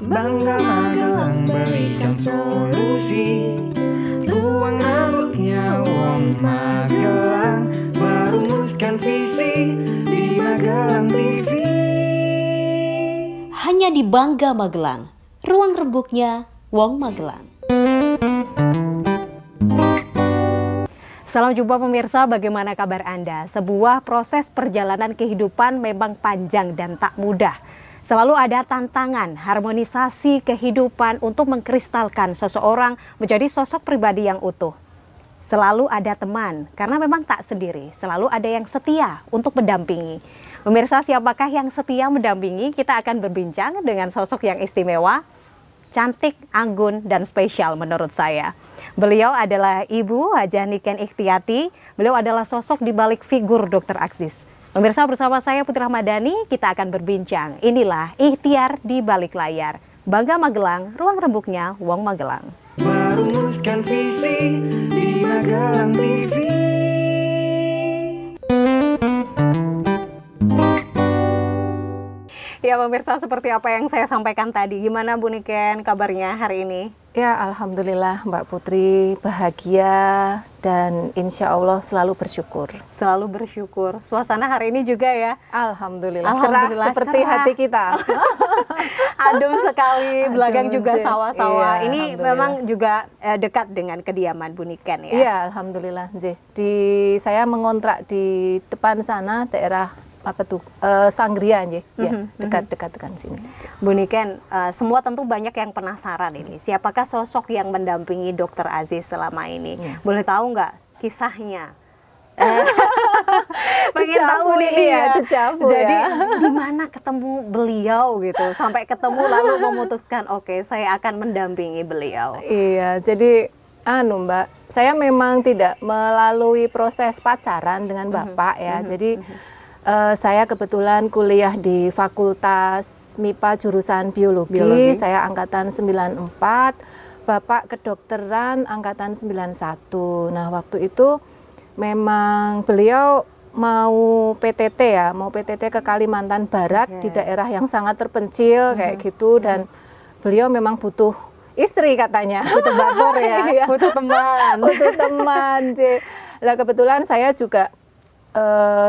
Bangga Magelang berikan solusi. Ruang rambutnya Wong Magelang, merumuskan visi di Magelang TV. Hanya di Bangga Magelang, ruang rembuknya Wong Magelang. Salam jumpa pemirsa, bagaimana kabar Anda? Sebuah proses perjalanan kehidupan memang panjang dan tak mudah. Selalu ada tantangan, harmonisasi kehidupan untuk mengkristalkan seseorang menjadi sosok pribadi yang utuh. Selalu ada teman, karena memang tak sendiri. Selalu ada yang setia untuk mendampingi. Pemirsa, siapakah yang setia mendampingi? Kita akan berbincang dengan sosok yang istimewa, cantik, anggun, dan spesial menurut saya. Beliau adalah Ibu Hajah Niken Ikhtiyati. Beliau adalah sosok di balik figur Dr. Aziz. Pemirsa, bersama saya Putri Rahmadani, kita akan berbincang. Inilah ikhtiar di balik layar. Bangga Magelang, ruang rembuknya Wong Magelang. Merumuskan visi di Magelang TV. Ya pemirsa, seperti apa yang saya sampaikan tadi, gimana Bu Niken kabarnya hari ini? Ya, alhamdulillah Mbak Putri, bahagia dan insya Allah selalu bersyukur. Selalu bersyukur. Suasana hari ini juga ya? Alhamdulillah, Alhamdulillah, cerah seperti cerah. hati kita. Adem sekali, belakang Adem, juga Jen. sawah-sawah. Iya, Ini alhamdulillah. memang juga dekat dengan kediaman Bu Niken ya? Iya, alhamdulillah. J. Saya mengontrak di depan sana daerah apa tuh Sanggria, J. Ya, dekat-dekat dengan sini. Bu Niken, semua tentu banyak yang penasaran ini. Siapakah sosok yang mendampingi Dr. Aziz selama ini? Ya. Boleh tahu nggak kisahnya? Pengen Dejavu tahu nih ini ya, ya. dejavu Jadi ya. di mana ketemu beliau gitu? Sampai ketemu lalu memutuskan, oke, saya akan mendampingi beliau. Iya, jadi Mbak, saya memang tidak melalui proses pacaran dengan Bapak ya. Jadi saya kebetulan kuliah di Fakultas MIPA jurusan Biologi. Saya angkatan 94, Bapak kedokteran angkatan 91. Nah, waktu itu memang beliau mau PTT ya, mau PTT ke Kalimantan Barat di daerah yang sangat terpencil kayak gitu, dan beliau memang butuh istri katanya. Butuh batur ya, Iya. butuh teman. Untuk teman, J. Lah kebetulan saya juga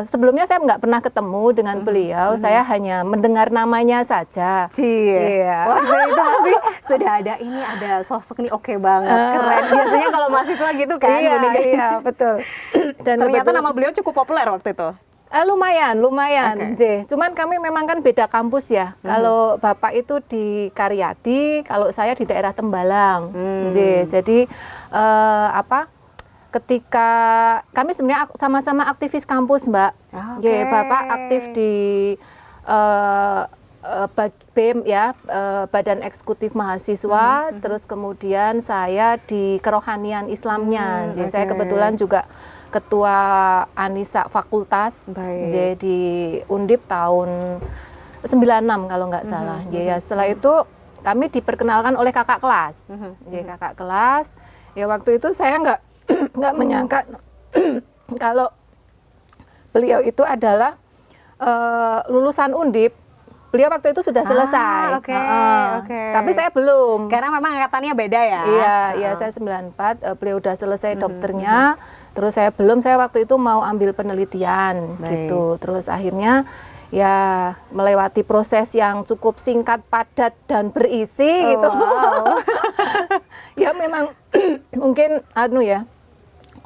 sebelumnya saya nggak pernah ketemu dengan beliau, saya hanya mendengar namanya saja. Iya. Waktu itu pasti sudah ada sosok nih, oke banget, keren. Biasanya kalau mahasiswa gitu kan. Iya, Bu Niken. iya, betul. Dan Ternyata kebetulan- nama beliau cukup populer waktu itu. lumayan, Oke. J. Cuman kami memang kan beda kampus ya. Kalau Bapak itu di Karyadi, kalau saya di daerah Tembalang, J. Jadi ketika kami sebenarnya sama-sama aktivis kampus, Mbak. Oke. Bapak aktif di BEM ya, Badan Eksekutif Mahasiswa, terus kemudian saya di kerohanian Islamnya. Jadi saya oke. kebetulan juga ketua Anisa Fakultas, Baik. jadi Undip tahun 96 kalau nggak salah. Jadi ya, setelah itu kami diperkenalkan oleh kakak kelas. Jadi kakak kelas, ya waktu itu saya nggak menyangka kalau beliau itu adalah lulusan Undip. Beliau waktu itu sudah selesai. Oke, oke. Tapi saya belum. Karena memang angkatannya beda ya. Iya, saya 94, beliau udah selesai dokternya. Terus saya belum, saya waktu itu mau ambil penelitian Baik. gitu. Terus akhirnya ya melewati proses yang cukup singkat, padat dan berisi gitu. Wow. Ya memang mungkin ya,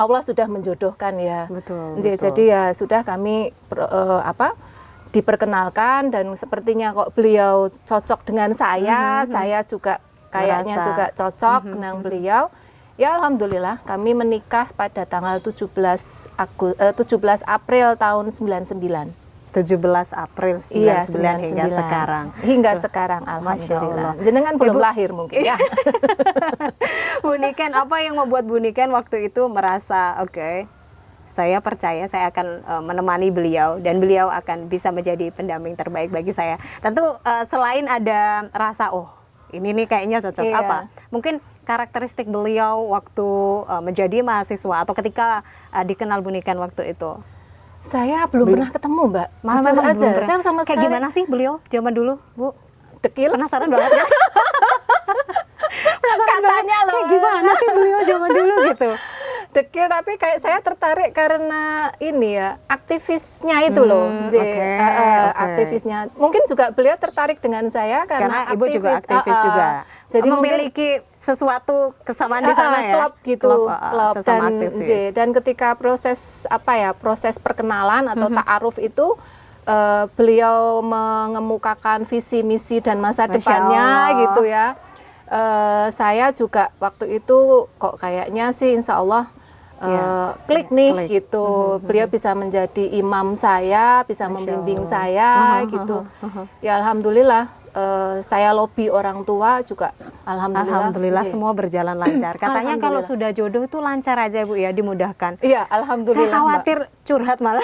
Allah sudah menjodohkan ya. Betul, Jadi ya sudah kami diperkenalkan, dan sepertinya kok beliau cocok dengan saya, saya juga kayaknya Merasa. juga cocok dengan beliau. Ya alhamdulillah kami menikah pada tanggal 17 April tahun 99. 17 April 99 Iya, hingga 99. sekarang. Hingga sekarang Masya alhamdulillah. Allah. Jenengan belum Ibu- lahir mungkin ya. Bu Niken, apa yang membuat Bu Niken waktu itu merasa oke, saya percaya saya akan menemani beliau dan beliau akan bisa menjadi pendamping terbaik bagi saya. Tentu selain ada rasa ini nih kayaknya cocok. Iya. Apa? Mungkin karakteristik beliau waktu menjadi mahasiswa atau ketika dikenal Bu Niken waktu itu. Saya belum pernah ketemu, Mbak. Malah Jujur memang aja. belum pernah. Saya sama Kayak sekali gimana sih beliau zaman dulu, Bu? dekil. Penasaran banget ya. Makanya loh. Kayak gimana sih beliau zaman dulu gitu? Dekil, tapi kayak saya tertarik karena ini ya, aktivisnya itu loh. Oke. Aktivisnya. Mungkin juga beliau tertarik dengan saya karena Ibu juga aktivis juga. Jadi memiliki sesuatu kesamaan di sana ya. Klub gitu, klub sesama dan aktivis. dan ketika proses perkenalan atau ta'aruf itu beliau mengemukakan visi misi dan masa Masya depannya Allah. gitu ya. Saya juga waktu itu kok kayaknya sih insya Allah klik nih gitu. Beliau bisa menjadi imam saya, bisa membimbing saya gitu. Ya alhamdulillah saya lobby orang tua juga Alhamdulillah Nggih. semua berjalan lancar. Katanya kalau Alhamdulillah. sudah jodoh itu lancar aja Bu ya, dimudahkan. Iya, alhamdulillah. Saya khawatir curhat malah.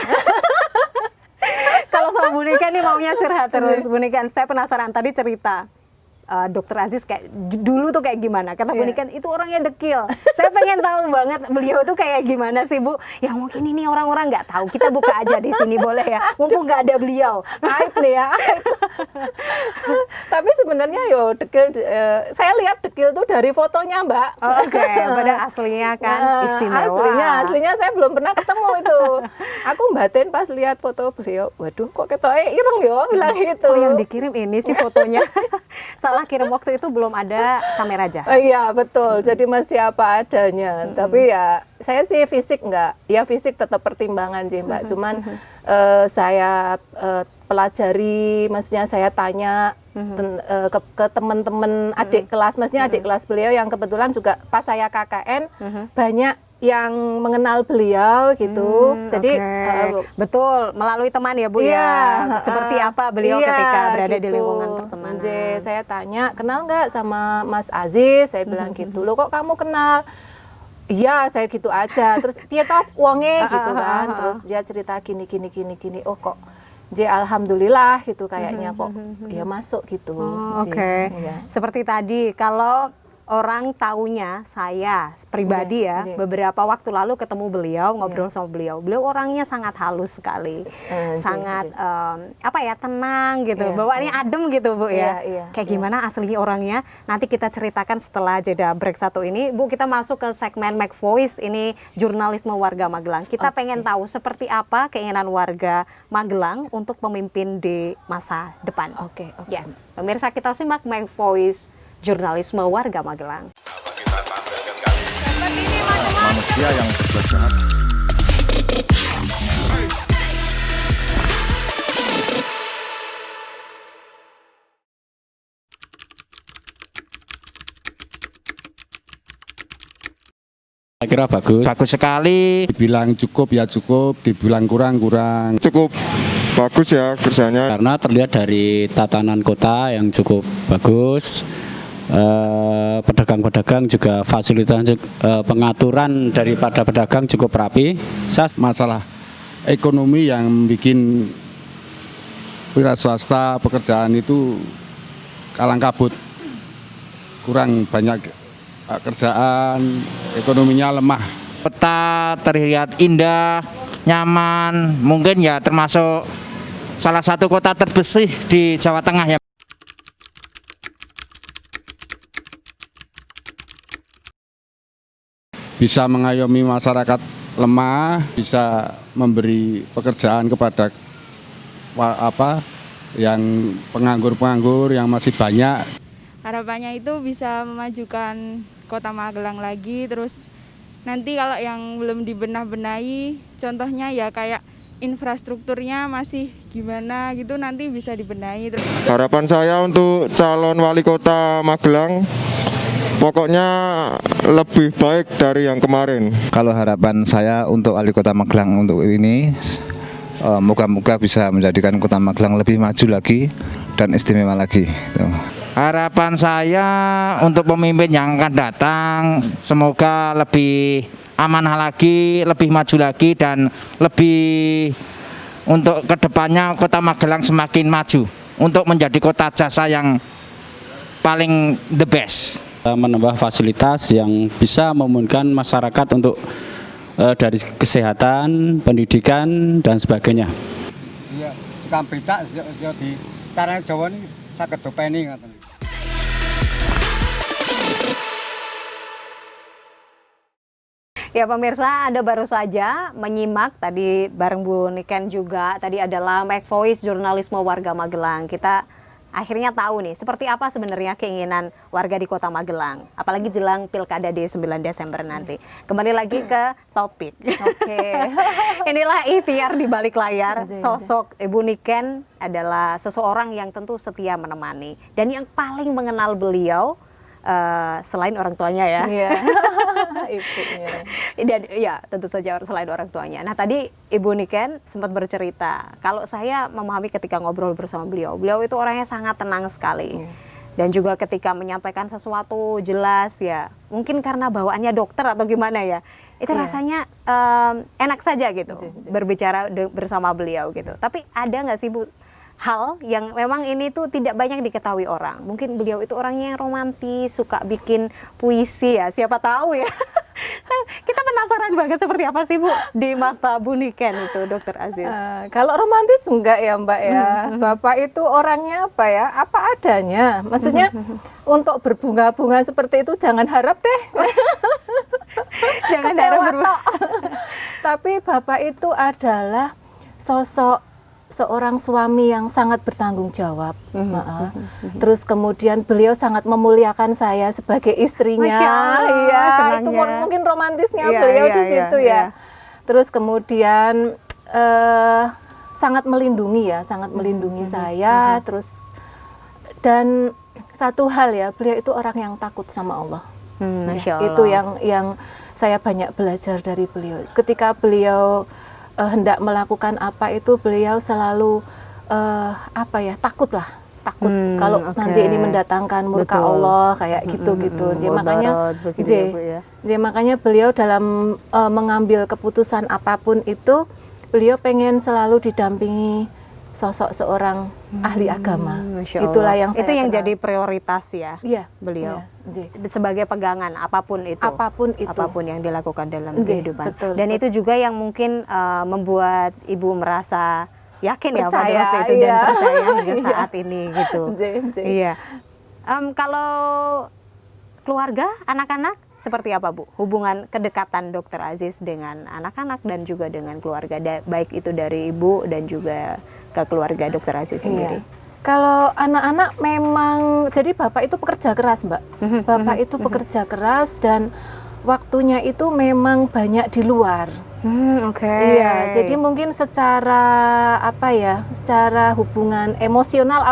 Kalau sama Bu Nika nih maunya curhat terus. Bu Nika, saya penasaran tadi cerita Dokter Aziz kayak dulu tuh kayak gimana? Kata Bu Nika itu orangnya dekil. Saya pengen tahu banget beliau tuh kayak gimana sih Bu? Ya mungkin ini orang-orang nggak tahu. Kita buka aja di sini boleh ya? Mumpung nggak ada beliau. Aib nih ya. aib. Tapi sebenarnya yo dekil, saya lihat dekil tuh dari fotonya Mbak. Oke, pada aslinya kan istimewa. Aslinya saya belum pernah ketemu itu. Aku batin pas lihat foto beliau, waduh kok ketoknya ireng yo, bilang gitu. Oh yang dikirim ini sih fotonya. Salah kirim waktu itu belum ada kamera aja. Iya betul, jadi masih apa adanya. Tapi ya saya sih fisik enggak, ya fisik tetap pertimbangan sih Mbak. Cuman saya pelajari, maksudnya saya tanya ke teman-teman adik kelas, maksudnya adik kelas beliau yang kebetulan juga pas saya KKN banyak yang mengenal beliau gitu. Jadi betul melalui teman ya Bu ya. Seperti apa beliau ketika berada di lingkungan pertemanan. Saya tanya, kenal nggak sama Mas Aziz? Saya bilang gitu. Loh kok kamu kenal? Iya, saya gitu aja. Terus piye toh wonge gitu kan. Terus dia cerita gini. Oh kok alhamdulillah gitu kayaknya kok ya masuk gitu. Oke. Iya. Seperti tadi kalau orang taunya saya pribadi ya, beberapa waktu lalu ketemu beliau, ngobrol sama beliau. Beliau orangnya sangat halus sekali. Sangat apa ya, tenang gitu. Bawaannya adem gitu Bu ya. Kayak gimana aslinya orangnya? Nanti kita ceritakan setelah jeda break satu ini. Bu, kita masuk ke segmen Make Voice, ini jurnalisme warga Magelang. Kita pengen tahu seperti apa keinginan warga Magelang untuk pemimpin di masa depan. Oke. Ya, pemirsa, kita simak Make Voice jurnalisme warga Magelang. Manusia yang berbuat jahat. Saya kira bagus sekali. Dibilang cukup ya cukup, dibilang kurang. Cukup bagus ya kerjanya. Karena terlihat dari tatanan kota yang cukup bagus. Pedagang-pedagang juga fasilitas pengaturan daripada pedagang cukup rapi. Masalah ekonomi yang bikin wira swasta pekerjaan itu kalang kabut, kurang banyak kerjaan, ekonominya lemah. Kota terlihat indah, nyaman, mungkin ya termasuk salah satu kota terbersih di Jawa Tengah ya. Bisa mengayomi masyarakat lemah, bisa memberi pekerjaan kepada yang penganggur-penganggur yang masih banyak. Harapannya itu bisa memajukan Kota Magelang lagi, terus nanti kalau yang belum dibenah-benahi, contohnya ya kayak infrastrukturnya masih gimana gitu, nanti bisa dibenahi. Harapan saya untuk calon wali kota Magelang pokoknya lebih baik dari yang kemarin. Kalau harapan saya untuk wali kota Magelang untuk ini, moga-moga bisa menjadikan kota Magelang lebih maju lagi dan istimewa lagi. Harapan saya untuk pemimpin yang akan datang, semoga lebih amanah lagi, lebih maju lagi, dan lebih untuk kedepannya kota Magelang semakin maju untuk menjadi kota jasa yang paling the best. Menambah fasilitas yang bisa memungkinkan masyarakat untuk dari kesehatan, pendidikan dan sebagainya. Iya, tukang becak yo di carane Jawa niki saged dopeni ngoten. Ya pemirsa, Anda baru saja menyimak tadi bareng Bu Niken juga, tadi adalah Make Voice Jurnalisme Warga Magelang. Kita akhirnya tahu nih seperti apa sebenarnya keinginan warga di Kota Magelang, apalagi jelang Pilkada di 9 Desember nanti. Kembali lagi ke topik. Oke. Inilah ikhtiar di balik layar. Sosok Ibu Niken adalah seseorang yang tentu setia menemani dan yang paling mengenal beliau selain orang tuanya ya. Iya. Ibunya. Dan ya tentu saja selain orang tuanya. Nah tadi Ibu Niken sempat bercerita, kalau saya memahami ketika ngobrol bersama beliau itu orangnya sangat tenang sekali. Dan juga ketika menyampaikan sesuatu jelas ya, mungkin karena bawaannya dokter atau gimana ya, itu rasanya enak saja gitu berbicara bersama beliau gitu. Tapi ada nggak sih Bu hal yang memang ini tuh tidak banyak diketahui orang? Mungkin beliau itu orangnya yang romantis, suka bikin puisi ya, siapa tahu ya. Kita penasaran banget seperti apa sih Bu di mata Bu Niken itu, Dokter Aziz. Kalau romantis enggak ya Mbak ya. Bapak itu orangnya apa ya, apa adanya. Maksudnya untuk berbunga-bunga seperti itu jangan harap deh. Jangan harap. Tapi Bapak itu adalah sosok seorang suami yang sangat bertanggung jawab. Terus kemudian beliau sangat memuliakan saya sebagai istrinya. Iya, itu mungkin romantisnya beliau di situ ya. Terus kemudian sangat melindungi ya, sangat melindungi saya. Terus dan satu hal ya, beliau itu orang yang takut sama Allah. Masya Allah. Itu yang saya banyak belajar dari beliau. Ketika beliau hendak melakukan apa itu beliau selalu takut kalau nanti ini mendatangkan murka Allah kayak gitu. Jadi makanya beliau dalam mengambil keputusan apapun itu beliau pengen selalu didampingi sosok seorang ahli agama. Itulah yang saya kenal. Jadi prioritas ya. Iya, beliau. Iya. Sebagai pegangan apapun itu. Apapun yang dilakukan dalam kehidupan. Betul. Itu juga yang mungkin membuat Ibu merasa yakin percaya, ya pada waktu itu dan percaya hingga saat ini gitu. Iya. Kalau keluarga, anak-anak seperti apa Bu? Hubungan kedekatan Dokter Aziz dengan anak-anak dan juga dengan keluarga, baik itu dari Ibu dan juga ke keluarga Dokter Aziz sendiri. Kalau anak-anak memang, jadi Bapak itu pekerja keras Mbak. Bapak itu pekerja keras dan waktunya itu memang banyak di luar. Iya, jadi mungkin secara secara hubungan emosional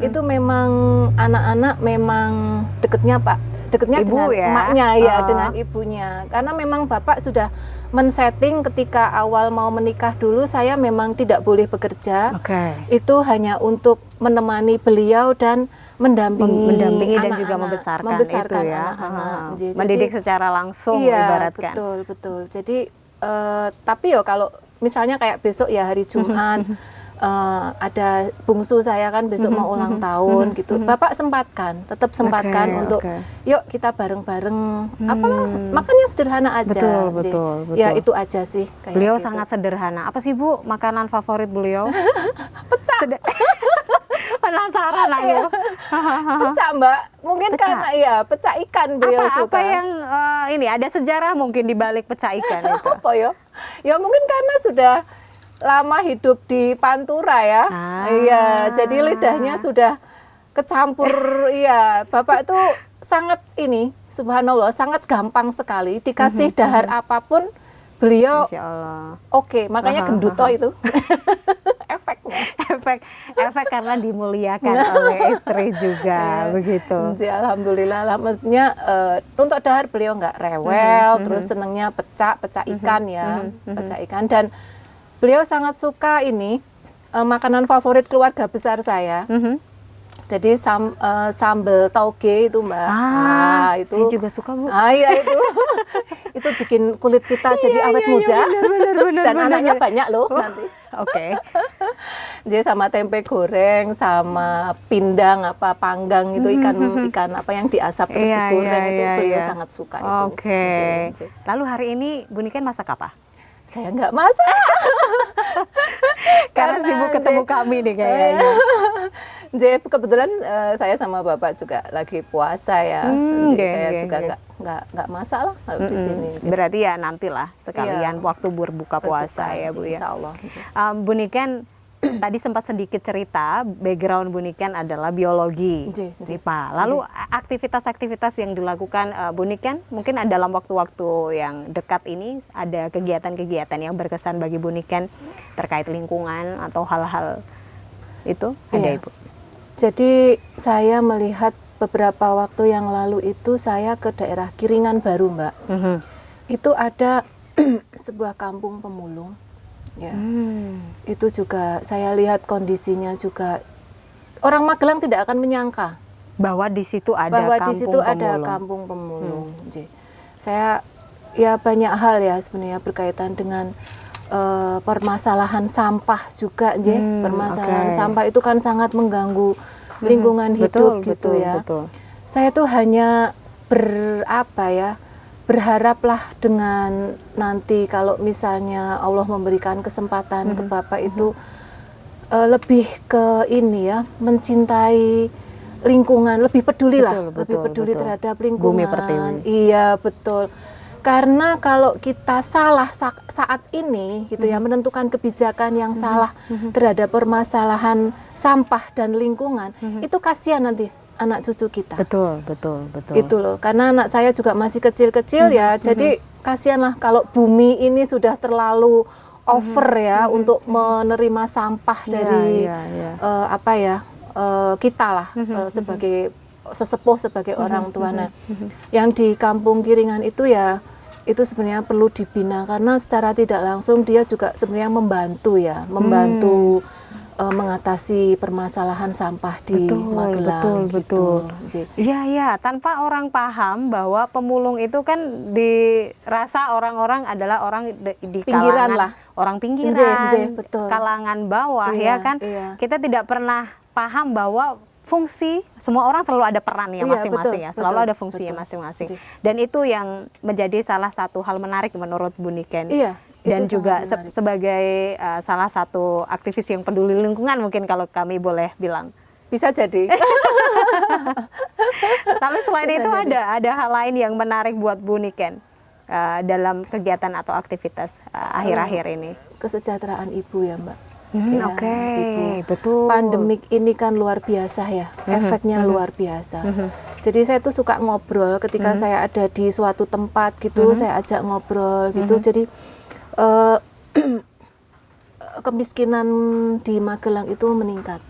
itu memang anak-anak memang deketnya Ibu dengan ya? emaknya ya, dengan ibunya. Karena memang Bapak sudah men-setting ketika awal mau menikah dulu saya memang tidak boleh bekerja. Itu hanya untuk menemani beliau dan mendampingi dan juga membesarkan itu ya. anak-anak. Mendidik secara langsung ibaratkan. Betul. Jadi tapi kalau misalnya kayak besok ya hari Jumat ada bungsu saya kan besok mau ulang tahun gitu. Bapak tetap sempatkan untuk yuk kita bareng-bareng makannya sederhana aja. Betul. Ya itu aja sih kayak beliau gitu. sangat sederhana. Apa sih Bu makanan favorit beliau? Pecak. Penasaran aku. Pecak Mbak. Mungkin karena pecak ikan beliau suka. Apa yang ini ada sejarah mungkin di balik pecak ikan itu? Apa ya? Ya mungkin karena sudah lama hidup di Pantura ya. Iya, jadi lidahnya sudah kecampur. Iya, Bapak itu sangat subhanallah, sangat gampang sekali dikasih dahar apapun beliau. Masya Allah. Oke, makanya genduto itu. Efeknya. Efek karena dimuliakan oleh istri juga begitu. Alhamdulillah lah, maksudnya untuk dahar beliau nggak rewel, terus senangnya pecak ikan ya, pecak ikan. Dan beliau sangat suka makanan favorit keluarga besar saya. Jadi sambal tauge itu Mbak. Itu saya juga suka Bu. Iya itu. Itu bikin kulit kita jadi awet muda. Benar, dan anaknya banyak loh nanti. Jadi sama tempe goreng, sama pindang panggang itu ikan yang diasap terus digoreng itu beliau sangat suka itu. Lalu hari ini Bu Niken masak apa? Saya nggak masak. Karena sibuk ketemu kami nih kayaknya. Jadi kebetulan saya sama Bapak juga lagi puasa ya. Jadi saya juga nggak masak lah kalau di sini. Berarti ya nantilah sekalian waktu berbuka puasa ya Bu ya. Insya Allah. Bu Niken tadi sempat sedikit cerita background Bu Niken adalah biologi MIPA. Lalu aktivitas-aktivitas yang dilakukan Bu Niken mungkin dalam waktu-waktu yang dekat ini ada kegiatan-kegiatan yang berkesan bagi Bu Niken terkait lingkungan atau hal-hal itu ada Ibu? Jadi saya melihat beberapa waktu yang lalu itu saya ke daerah Kiringan Baru Mbak. Itu ada sebuah kampung pemulung. Ya, itu juga saya lihat kondisinya juga orang Magelang tidak akan menyangka bahwa di situ ada kampung pemulung. Saya ya banyak hal ya sebenarnya berkaitan dengan permasalahan sampah juga, permasalahan sampah itu kan sangat mengganggu lingkungan hidup gitu ya. Saya tuh hanya berharaplah dengan nanti kalau misalnya Allah memberikan kesempatan ke Bapak itu lebih ke ini ya, mencintai lingkungan, lebih peduli terhadap lingkungan. Bumi Pertiwi. Iya, betul. Karena kalau kita salah saat ini gitu ya, menentukan kebijakan yang salah terhadap permasalahan sampah dan lingkungan, itu kasihan nanti anak cucu kita. Betul. Gitu loh. Karena anak saya juga masih kecil-kecil ya. Jadi kasihanlah kalau bumi ini sudah terlalu over ya untuk menerima sampah dari kita lah sebagai sesepuh, sebagai orang tua. Nah, yang di Kampung Kiringan itu ya itu sebenarnya perlu dibina karena secara tidak langsung dia juga sebenarnya membantu mengatasi permasalahan sampah di Magelang. Betul. Iya, tanpa orang paham bahwa pemulung itu kan dirasa orang-orang adalah orang di kalangan orang pinggiran, kalangan bawah kan. Kita tidak pernah paham bahwa fungsi semua orang selalu ada perannya masing-masing ya, selalu ada fungsinya masing-masing. Dan itu yang menjadi salah satu hal menarik menurut Bu Niken. Dan juga sebagai salah satu aktivis yang peduli lingkungan mungkin kalau kami boleh bilang. Bisa jadi. Tapi selain itu ada hal lain yang menarik buat Bu Niken dalam kegiatan atau aktivitas akhir-akhir ini. Kesejahteraan ibu ya Mbak. Betul. Pandemik ini kan luar biasa ya, efeknya luar biasa. Jadi saya tuh suka ngobrol ketika saya ada di suatu tempat gitu, saya ajak ngobrol gitu. Jadi kemiskinan di Magelang itu meningkat.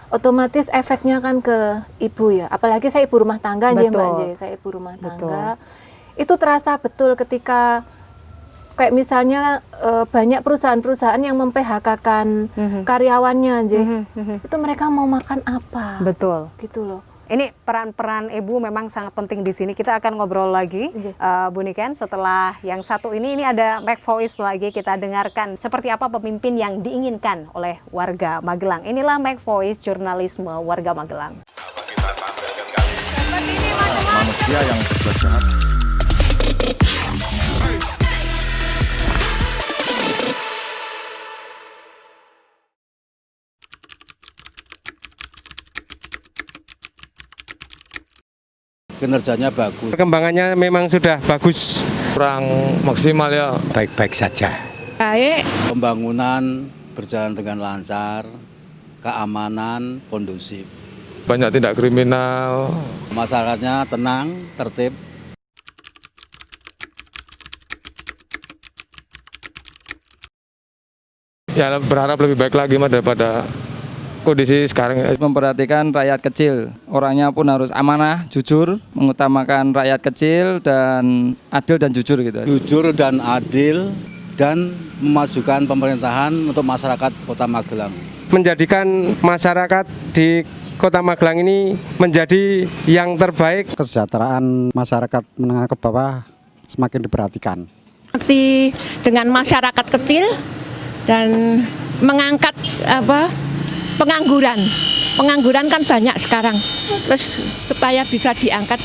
Otomatis efeknya kan ke ibu ya. Apalagi saya ibu rumah tangga aja Mbak. Saya ibu rumah tangga. Itu terasa betul ketika kayak misalnya banyak perusahaan-perusahaan yang mem-PHK-kan karyawannya itu mereka mau makan apa? Betul. Gitu loh. Ini peran-peran ibu memang sangat penting di sini. Kita akan ngobrol lagi, Bu Niken, setelah yang satu ini ada Make Voice lagi. Kita dengarkan seperti apa pemimpin yang diinginkan oleh warga Magelang. Inilah Make Voice jurnalisme warga Magelang. Manusia yang berbuat jahat. Kinerjanya bagus. Perkembangannya memang sudah bagus. Kurang maksimal ya. Baik-baik saja. Baik. Pembangunan berjalan dengan lancar, keamanan kondusif. Banyak tindak kriminal. Masyarakatnya tenang, tertib. Ya berharap lebih baik lagi daripada kondisi sekarang. Memperhatikan rakyat kecil, orangnya pun harus amanah, jujur, mengutamakan rakyat kecil dan adil dan jujur gitu. Jujur dan adil dan memajukan pemerintahan untuk masyarakat Kota Magelang. Menjadikan masyarakat di Kota Magelang ini menjadi yang terbaik. Kesejahteraan masyarakat menengah ke bawah semakin diperhatikan. Aktif dengan masyarakat kecil dan mengangkat pengangguran kan banyak sekarang, terus supaya bisa diangkat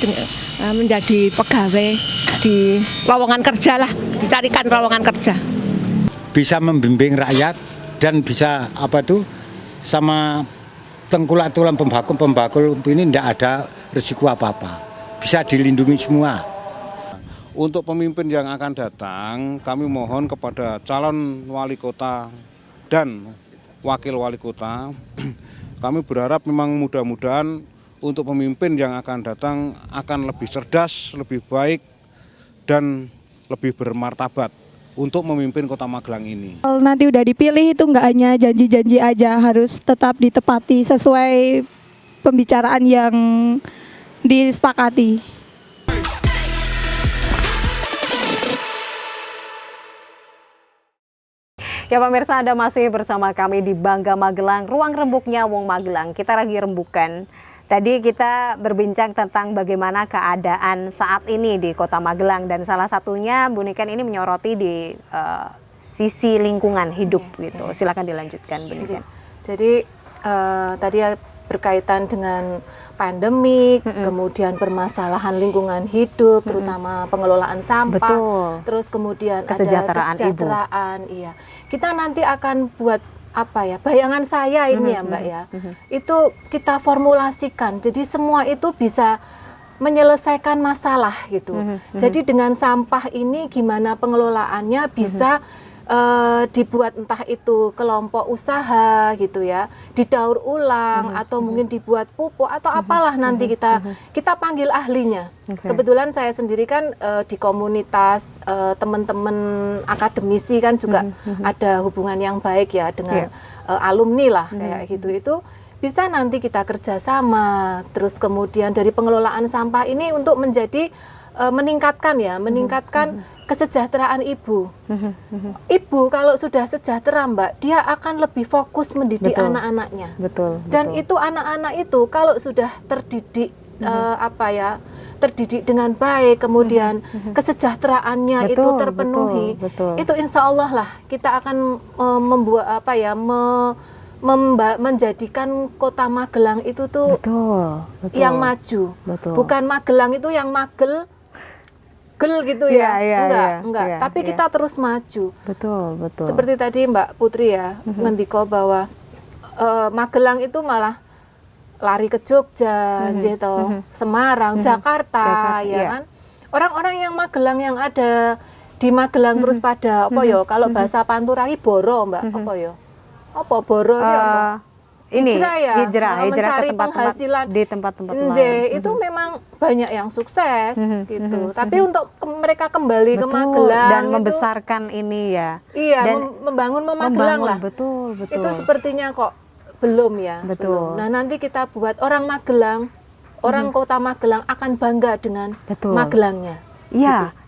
menjadi pegawai di lowongan kerja lah, dicarikan lowongan kerja. Bisa membimbing rakyat dan bisa sama tengkulak tulang pembakul ini tidak ada risiko apa-apa, bisa dilindungi semua. Untuk pemimpin yang akan datang, kami mohon kepada calon wali kota dan wakil wali kota, kami berharap memang mudah-mudahan untuk pemimpin yang akan datang akan lebih cerdas, lebih baik, dan lebih bermartabat untuk memimpin Kota Magelang ini. Kalau nanti udah dipilih itu nggak hanya janji-janji aja, harus tetap ditepati sesuai pembicaraan yang disepakati. Ya pemirsa, Anda masih bersama kami di Bangga Magelang, ruang rembuknya Wong Magelang. Kita lagi rembukan. Tadi kita berbincang tentang bagaimana keadaan saat ini di Kota Magelang, dan salah satunya Bu Niken ini menyoroti di sisi lingkungan hidup gitu. Silakan dilanjutkan Bu Niken. Jadi tadi berkaitan dengan pandemik, kemudian permasalahan lingkungan hidup, terutama pengelolaan sampah, betul. Terus kemudian kesejahteraan, ada kesejahteraan, iya. Kita nanti akan buat apa ya, bayangan saya ini ya Mbak ya, itu kita formulasikan, jadi semua itu bisa menyelesaikan masalah gitu. Jadi dengan sampah ini gimana pengelolaannya bisa dibuat entah itu kelompok usaha gitu ya, didaur ulang atau mungkin dibuat pupuk atau apalah nanti kita panggil ahlinya. Kebetulan saya sendiri kan di komunitas teman-teman akademisi kan juga ada hubungan yang baik ya dengan alumni lah kayak gitu. Itu bisa nanti kita kerjasama, terus kemudian dari pengelolaan sampah ini untuk menjadi meningkatkan kesejahteraan ibu. Ibu kalau sudah sejahtera Mbak, dia akan lebih fokus mendidik anak-anaknya. Dan itu anak-anak itu kalau sudah terdidik terdidik dengan baik, kemudian kesejahteraannya itu terpenuhi, itu insya Allah lah kita akan membuat menjadikan Kota Magelang itu tuh yang maju. Bukan Magelang itu yang magel gitu ya, enggak. Tapi kita terus maju. Betul. Seperti tadi Mbak Putri ya, ngendiko bahwa Magelang itu malah lari ke Jogja, Semarang, Jakarta, ya kan. Orang-orang yang Magelang yang ada di Magelang terus pada kalau bahasa Pantura boro Mbak, boro hijrah mencari ke penghasilan di tempat-tempat lain. Itu memang banyak yang sukses gitu. Tapi untuk mereka kembali ke Magelang dan membesarkan ini ya. Iya, dan membangun Magelang lah. Betul. Itu sepertinya kok belum ya. Belum. Nah, nanti kita buat orang Magelang, orang Kota Magelang akan bangga dengan Magelangnya.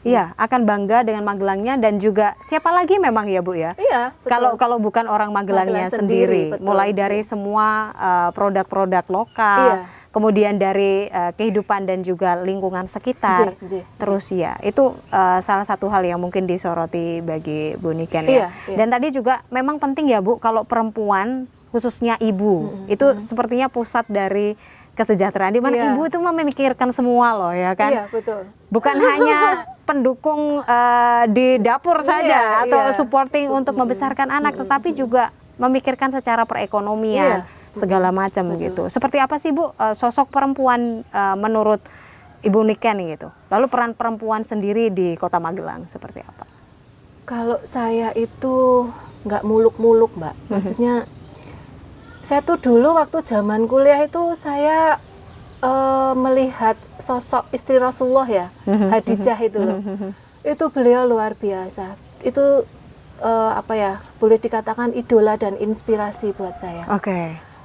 Iya, akan bangga dengan Magelangnya, dan juga siapa lagi memang ya Bu ya? Iya. Kalau bukan orang Magelangnya sendiri, mulai dari semua produk-produk lokal, kemudian dari kehidupan dan juga lingkungan sekitar. Terus ya, itu salah satu hal yang mungkin disoroti bagi Bu Niken ya. Dan tadi juga memang penting ya Bu, kalau perempuan khususnya ibu, itu sepertinya pusat dari kesejahteraan, di mana ibu itu memikirkan semua loh ya kan. Iya, betul. Bukan hanya pendukung di dapur saja atau supporting untuk membesarkan anak, tetapi juga memikirkan secara perekonomian segala macam gitu. Seperti apa sih Bu sosok perempuan menurut Ibu Niken gitu? Lalu peran perempuan sendiri di Kota Magelang seperti apa? Kalau saya itu nggak muluk-muluk Mbak, maksudnya saya tuh dulu waktu zaman kuliah itu saya melihat sosok istri Rasulullah ya, Khadijah itu loh. Itu beliau luar biasa. Itu boleh dikatakan idola dan inspirasi buat saya.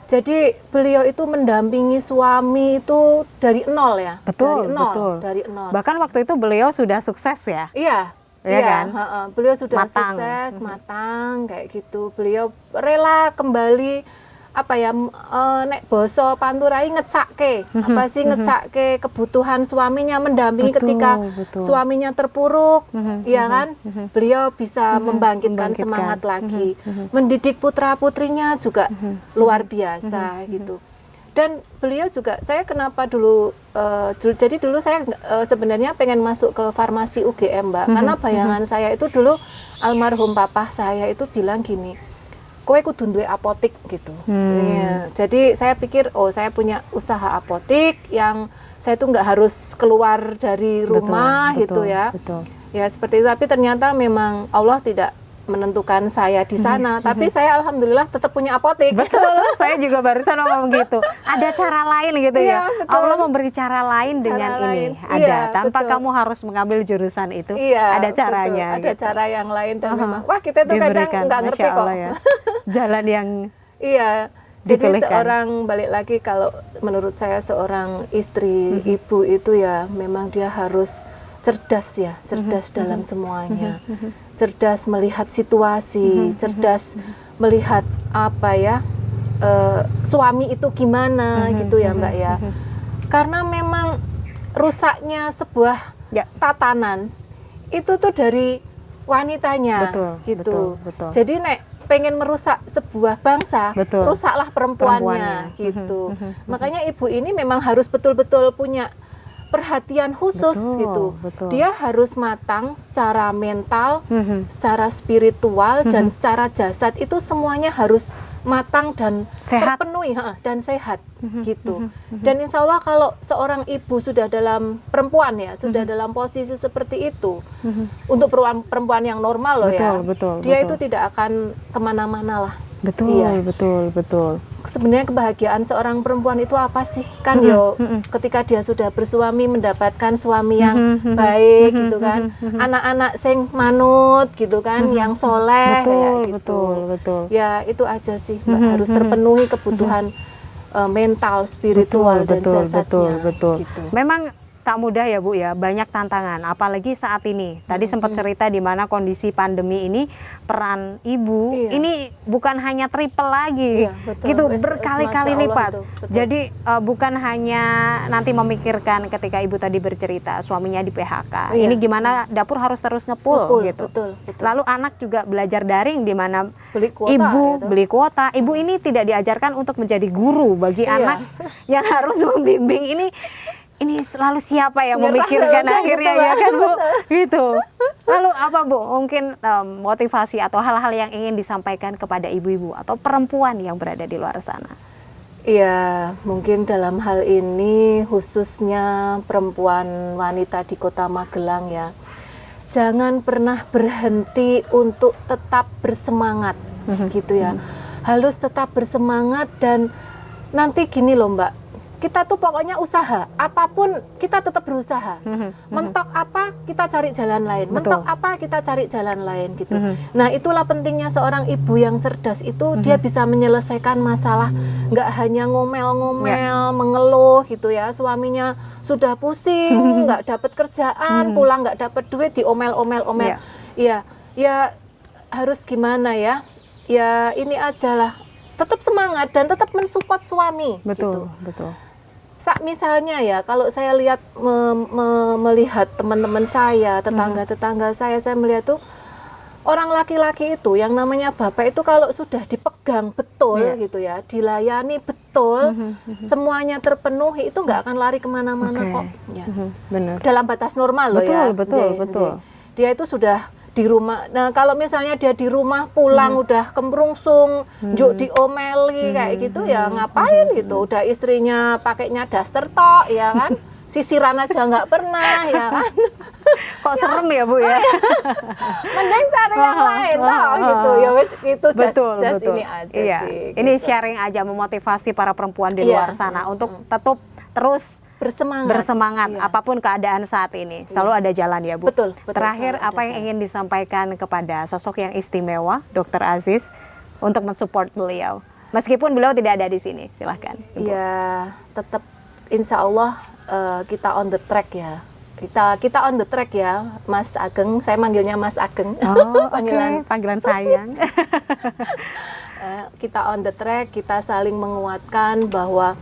Jadi beliau itu mendampingi suami itu dari nol ya. Dari nol. Bahkan waktu itu beliau sudah sukses ya. Iya. Kan? Beliau sudah sukses, matang kayak gitu. Beliau rela kembali nek boso Panturai ngecake ngecake kebutuhan suaminya, mendampingi ketika suaminya terpuruk, ya kan, beliau bisa membangkitkan semangat lagi, mendidik putra putrinya juga luar biasa gitu. Dan beliau juga, saya kenapa dulu jadi dulu saya sebenarnya pengen masuk ke farmasi UGM Mbak, karena bayangan saya itu dulu almarhum papa saya itu bilang gini, kowe kudu duwe apotik gitu. Ya, jadi saya pikir saya punya usaha apotik yang saya tuh nggak harus keluar dari rumah gitu ya. Ya seperti itu, tapi ternyata memang Allah tidak menentukan saya di sana, tapi saya alhamdulillah tetap punya apotik. Betul, saya juga barusan ngomong gitu. Ada cara lain gitu ya. Betul. Allah memberi cara lain dengan ini. Ada, tanpa kamu harus mengambil jurusan itu. Iya, ada caranya. Betul. Ada cara yang lain dan memang wah kita tuh kadang nggak ngerti kok. Ya. Jalan yang Jadi seorang, balik lagi kalau menurut saya seorang istri, ibu itu ya memang dia harus cerdas ya, cerdas dalam semuanya. Cerdas melihat situasi, cerdas melihat apa ya, suami itu gimana gitu ya Mbak ya. Karena memang rusaknya sebuah tatanan itu tuh dari wanitanya gitu. Jadi nek pengen merusak sebuah bangsa, rusaklah perempuannya gitu. Makanya ibu ini memang harus betul-betul punya perhatian khusus gitu. Dia harus matang secara mental, secara spiritual dan secara jasad, itu semuanya harus matang dan terpenuhi dan sehat gitu. Dan insya Allah kalau seorang ibu sudah dalam perempuan ya, sudah dalam posisi seperti itu, untuk perempuan yang normal loh dia itu tidak akan kemana-mana lah. Betul. Sebenarnya kebahagiaan seorang perempuan itu apa sih? Kan ketika dia sudah bersuami, mendapatkan suami yang baik gitu kan, anak-anak sing manut gitu kan, yang soleh kayak gitu. Ya itu aja sih Mbak, harus terpenuhi kebutuhan mental, spiritual dan jasadnya. Gitu. Memang tak mudah ya Bu ya, banyak tantangan, apalagi saat ini. Tadi sempat cerita di mana kondisi pandemi ini, peran ibu ini bukan hanya triple lagi, gitu, berkali-kali lipat. Jadi bukan hanya nanti memikirkan ketika ibu tadi bercerita suaminya di PHK, ini gimana dapur harus terus ngepul gitu. Lalu anak juga belajar daring di mana beli kuota. Ibu ini tidak diajarkan untuk menjadi guru bagi anak yang harus membimbing ini selalu siapa yang memikirkan akhirnya gitu, ya kan Bu? Gitu. Lalu apa Bu? Mungkin motivasi atau hal-hal yang ingin disampaikan kepada ibu-ibu atau perempuan yang berada di luar sana? Iya, mungkin dalam hal ini khususnya perempuan wanita di Kota Magelang ya. Jangan pernah berhenti untuk tetap bersemangat gitu ya. Harus tetap bersemangat dan nanti gini loh Mbak. Kita tuh pokoknya usaha, apapun kita tetap berusaha. Mentok apa, kita cari jalan lain. Mentok apa, kita cari jalan lain gitu. Nah itulah pentingnya seorang ibu yang cerdas itu, dia bisa menyelesaikan masalah, nggak hanya ngomel-ngomel, mengeluh gitu ya. Suaminya sudah pusing, nggak dapat kerjaan, pulang nggak dapat duit, diomel-omel-omel. Ya harus gimana ya? Ya ini aja lah. Tetap semangat dan tetap mensupport suami. Betul. Misalnya ya, kalau saya lihat melihat teman-teman saya, tetangga-tetangga saya melihat tuh orang laki-laki itu yang namanya bapak itu kalau sudah dipegang betul gitu ya, dilayani betul, semuanya terpenuhi, itu nggak akan lari kemana-mana kok. Ya. Benar. Dalam batas normal loh ya. Betul. Dia itu sudah di rumah. Nah kalau misalnya dia di rumah pulang udah kemrungsung, juk diomeli kayak gitu ya ngapain gitu. Udah istrinya pakainya daster tok ya kan, sisiran aja nggak pernah ya kan. Kok serem ya Bu ya? Mending cari yang lain toh gitu. Ya wis itu just ini aja sih. Ini sharing aja, memotivasi para perempuan di luar sana untuk tetap terus bersemangat apapun keadaan saat ini. Selalu ada jalan ya Bu. Betul. Terakhir apa yang ingin disampaikan kepada sosok yang istimewa, Dr. Aziz, untuk mensupport beliau, meskipun beliau tidak ada di sini? Silahkan. Ya tetap insya Allah kita on the track ya. Kita on the track ya, Mas Ageng. Saya manggilnya Mas Ageng. Panggilan sayang. Kita on the track, kita saling menguatkan bahwa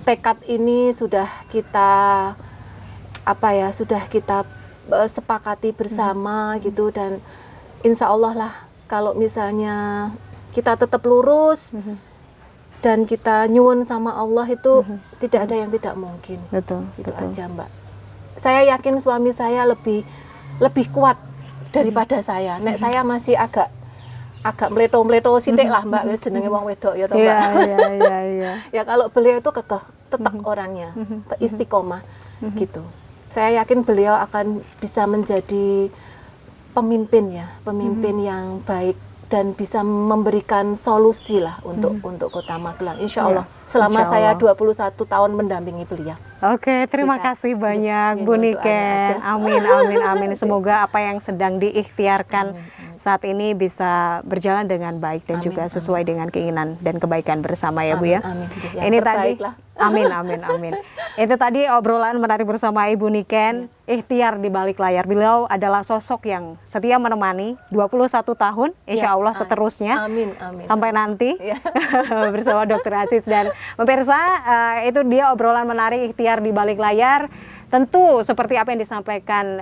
tekad ini sudah kita sepakati bersama gitu, dan insya Allah lah kalau misalnya kita tetap lurus dan kita nyuwun sama Allah itu tidak ada yang tidak mungkin. Itu aja Mbak. Saya yakin suami saya lebih kuat daripada saya. Nek saya masih agak agak meleto-meleto sithik lah Mbak, wis jenenge wong wedok ya toh Mbak. Iya. Ya kalau beliau itu kekeh, tetap orangnya, istiqomah gitu. Saya yakin beliau akan bisa menjadi pemimpin ya, pemimpin yang baik dan bisa memberikan solusi lah untuk Kota Magelang. Insya Allah. Selama saya 21 tahun mendampingi beliau. Oke, terima kasih banyak Bu Niken. Amin. Semoga apa yang sedang diikhtiarkan saat ini bisa berjalan dengan baik dan juga sesuai dengan keinginan dan kebaikan bersama ya Bu ya. Ini tadi Amin. Itu tadi obrolan menarik bersama Ibu Niken, ikhtiar di balik layar. Beliau adalah sosok yang setia menemani 21 tahun, insya Allah seterusnya. Amin. Sampai nanti bersama Dr. Aziz dan pemirsa, itu dia obrolan menarik ikhtiar di balik layar. Tentu seperti apa yang disampaikan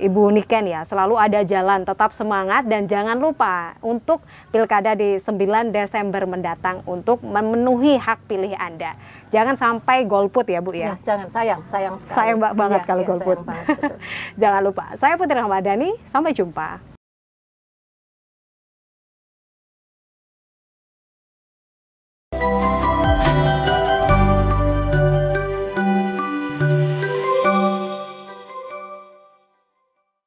Ibu Niken ya, selalu ada jalan, tetap semangat dan jangan lupa untuk Pilkada di 9 Desember mendatang untuk memenuhi hak pilih Anda. Jangan sampai golput ya Bu ya. Jangan, sayang sekali. Sayang banget kalau golput. Jangan lupa. Saya Putri Ramadhani, sampai jumpa.